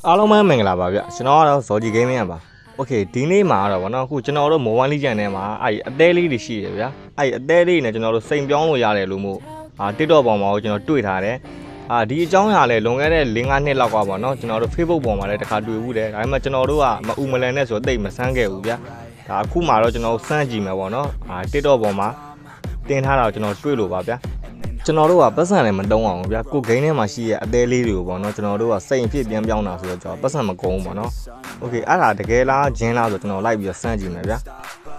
အားလုံးပဲမင်္ဂလာပါဗျကျွန်တော်ကတော့ဇော်ကြီး gaming ရပါโอเคဒီနေ့မှာတော့ဗောနော်အခုကျွန်တော်တို့ mobile legend ထဲမှာအဲ့အသေးလေးတွေရှိတယ်ဗျာအဲ့အသေးလေးနဲ့ကျွန်တော်တို့စိန်ပြောင်းလို့ရတယ်လို့မို့TikTok ပေါ်မှာကျွန်တော်တွေ့ထားတယ်ဒီအကြောင်းအရာလည်းလွန်ခဲ့တဲ့4-5နှစ်လောက်ကပါเนาะကျွန်တော်တို့ Facebook ပေါ်မှာလည်းတစ်ခါတွေ့ဘူးတယ်ဒါပေမဲ့ကျွန်တော်တို့ကမအူမလန်နဲ့ဆိုတော့တိတ်မဆန်းခဲ့ဘူးဗျာဒါအခုမှတော့ကျွန်တော်စမ်းကြည့်မယ်ဗောနော်TikTok ပေါ်မှာတင်ထားတာကျွန်တော်တွေ့လို့ပါဗျာကျွန်တော်တို့ကပတ်စံလည်းမတုံးအောင်ဗျာကိုဂိမ်းထဲမှာရှိရဲ့အသေးလေးတွေကိုပေါ့နော်ကျွန်တော်တို့ကစိတ်အဖြစ်ပြန်ပြောင်းတာဆိုတော့ကျွန်တော်ပတ်စံမကုန်းဘူးပေါ့နော်โอเคအဲ့ဒါတကယ်လားဂျင်းလားဆိုကျွန်တော်လိုက်ပြီးစမ်းကြည့်မယ်ဗျာ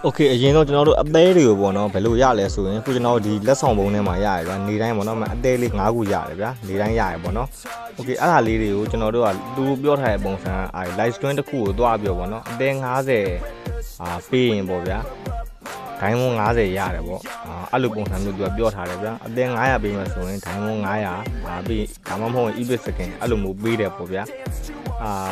โอเคအရင်ဆုံးကျွန်တော်တို့အသေးတွေကိုပေါ့နော်ဘယ်လိုရလဲဆိုရင်အခုကျွန်တော်ဒီလက်ဆောင်ပုံထဲမှာရရဗျာနေတိုင်းပေါ့နော်အသေးလေး9ခုရတယ်ဗျာနေတိုင်းရရပေါ့နော်โอเคအဲ့ဒါလေးတွေကိုကျွန်တော်တို့ကသူပြောထားတဲ့ပုံစံlive stream တစ်ခုကိုတွားပြောပေါ့နော်အသေး90ပေးရင်ပေါ့ဗျာဒိုင်းမွန်90ရတယ်ပေါ့အဲ့လိုပုံစံမျိုးသူကပြောထားတယ်ဗျာအတင်း900ပေးမှဆိုရင်ဒိုင်းမွန်900ပြီးဒါမှမဟုတ် EBIT skin အဲ့လိုမျိုးပေးတယ်ပေါ့ဗျာ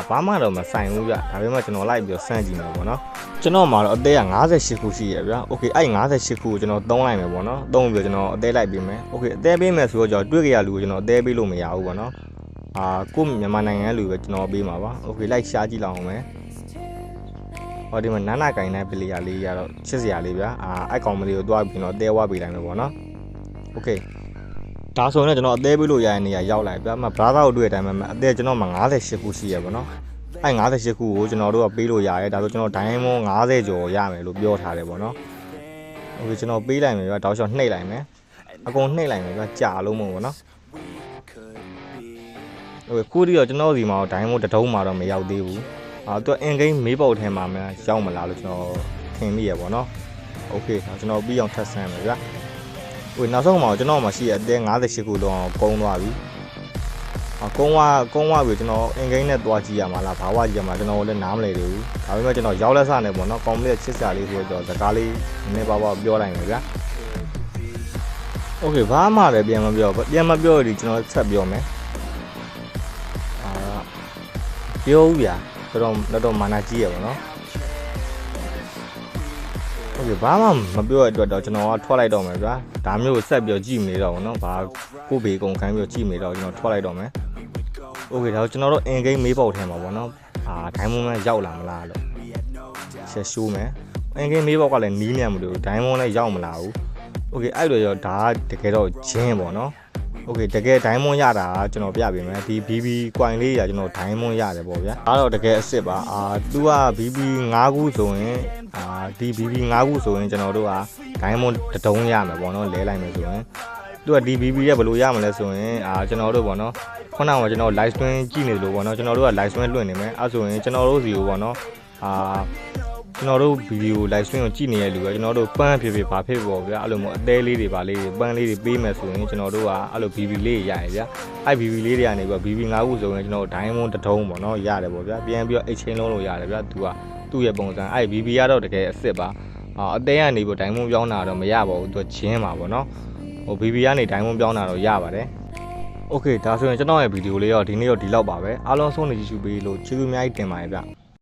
ဘာမှတော့မဆိုင်ဘူးဗျာဒါပေမဲ့ကျွန်တော်လိုက်ပြီးစမ်းကြည့်မယ်ပေါ့နော်ကျွန်တော်မှာတော့အသေးက58ခုရှိရဗျာโอเคအဲ့58ခုကိုကျွန်တော်သုံးလိုက်မယ်ပေါ့နော်သုံးပြီးကျွန်တော်အသေးလိုက်ပေးမယ်โอเคအသေးပေးမယ်ဆိုတော့ကျွန်တော်တွေ့ကြရလူကိုကျွန်တော်အသေးပေးလို့မရဘူးပေါ့နော်ကိုမြန်မာနိုင်ငံလူပဲကျွန်တော်ပေးမှာပါโอเคလိုက်ရှားကြည့်လောက်အောင်မယ်ဟောဒီမှာနာနာကင်တဲ့ပလီယာလေးရတော့ချစ်စရာလေးဗျာအဲ့ကောင်မလေးကိုတွားပြီးတော့တဲဝပေးလိုက်မယ်ပေါ့နော်โอเคဒါဆိုရင်ကျွန်တော်အသေးပေးလို့ရတဲ့နေရာရောက်လာဗျာမဘရာသာကိုတွေ့တဲ့အတိုင်းမှာအသေးကျွန်တော်မှာ58ခုရှိရပေါ့နော်အဲ့58ခုကိုကျွန်တော်တို့ကပေးလို့ရတယ်ဒါဆိုကျွန်တော်ဒိုင်းမွန်90ကျော်ရမယ်လို့ပြောထားတယ်ပေါ့နော်โอเคကျွန်တော်ပေးလိုက်မယ်ဗျာတောက်လျှောက်နှိပ်လိုက်မယ်အကုန်နှိပ်လိုက်မယ်ဗျာကြာလို့မဟုတ်ဘူးနော်โอเคခုဒီတော့ကျွန်တော်ဒီမှာဒိုင်းမွန်တထုံးမှာတော့မရောက်သေးဘူးသူအင်ဂိမ်းမေးပုတ်ထဲမှာမှရောက်မလားလို့ကျွန်တော်ထင်မိရပေါ့နော်โอเคကျွန်တော်ပြီးအောင်ထပ်ဆန်းမယ်ဗျာဟိုနောက်ဆုံးမှာကျွန်တော်မှရှိရအသေး58ခုလုံးကုန်းသွားပြီကုန်းသွားပြီကျွန်တော်အင်ဂိမ်းနဲ့တွားကြည့်ရမှာလားဘာဝကြည့်ရမှာကျွန်တော်လည်းနားမလည်သေးဘူးဒါပေမဲ့ကျွန်တော်ရောက်လက်စနဲ့ပေါ့နော်ကောင်းမလေးချစ်စရာလေးဆိုတော့စကားလေးနည်းပါးပြောလိုက်မယ်ဗျာโอเคဘာမှလည်းပြန်မပြောရဒီကျွန်တော်ဆက်ပြောမယ်ပြောဦးဗျာတော့မာနာကြီးရပါတော့โอเคဘာမှမပြောရတဲ့အတွက်တော့ကျွန်တော်ကထွက်လိုက်တော့မယ်ဗျာဒါမျိုးကိုဆက်ပြီးကြည့်မနေတော့ဘူးเนาะဘာကိုဘေကုံခိုင်းပြီးကြည့်မနေတော့ကျွန်တော်ထွက်လိုက်တော့မယ်โอเคဒါကျွန်တော်တို့အင်ဂိမ်းမေးပေါက်ထဲမှာပေါ့နော်ဒိုင်းမွန်လည်းရောက်လာမလားလို့ဆက်ရှိုးမယ်အင်ဂိမ်းမေးပေါက်ကလည်းနီးနေမလို့ဒိုင်းမွန်လည်းရောက်မလာဘူးโอเคအဲ့လိုရောဒါတကယ်တော့ဂျင်းပေါ့နော်โอเคတကယ်ဒိုင်းမွန်ရတာကျွန်တော်ပြပေးမယ်ဒီ BB ကွိုင်လေးရကျွန်တော်ဒိုင်းမွန်ရတယ်ပေါ့ဗျာဒါတော့တကယ်အစ်စ်ပါသူက BB 5ခုဆိုရင်ဒီ BB 5ခုဆိုရင်ကျွန်တော်တို့ကဒိုင်းမွန်တတုံးရမယ်ပေါ့နော်လဲလိုက်မယ်ဆိုရင်သူကဒီ BB ရဘယ်လိုရမလဲဆိုရင်ကျွန်တော်တို့ပေါ့နော်ခုနကကျွန်တော် live stream ကြည့်နေလို့ပေါ့နော်ကျွန်တော်တို့က live stream လွှင့်နေမယ်အဲဆိုရင်ကျွန်တော်တို့စီကိုပေါ့နော်ကျွန်တော်တို့ဗီဒီယို live stream ကိုကြည့်နေတဲ့လူကကျွန်တော်တို့ပန်းဖြစ်ဘာဖြစ်ပေါ့ဗျာအဲ့လိုမျိုးအသေးလေးတွေပါလေးတွေပန်းလေးတွေပေးမယ်ဆိုရင်ကျွန်တော်တို့ကအဲ့လို BB လေးရရဗျာအဲ့ BB လေးတွေကနေပြီး BB 5ခုဆိုရင်ကျွန်တော်ဒိုင်းမွန်တထုံးပေါ့နော်ရတယ်ပေါ့ဗျာပြန်ပြီးတော့ exchange လုံးလို့ရတယ်ဗျာသူ့ရဲ့ပုံစံအဲ့ BB ကတော့တကယ်အစ်စ်ပါအသေးကနေပြီးဒိုင်းမွန်ပြောင်းတာတော့မရပါဘူးသူဂျင်းပါပေါ့နော်ဟို BB ကနေဒိုင်းမွန်ပြောင်းတာတော့ရပါတယ်โอเคဒါဆိုရင်ကျွန်တော်ရဲ့ဗီဒီယိုလေးတော့ဒီနေ့တော့ဒီလောက်ပါပဲအားလုံးဆုံးနေကြည့်ရှုပေးလို့ကျေးဇူးအများကြီးတင်ပါတယ်ဗျ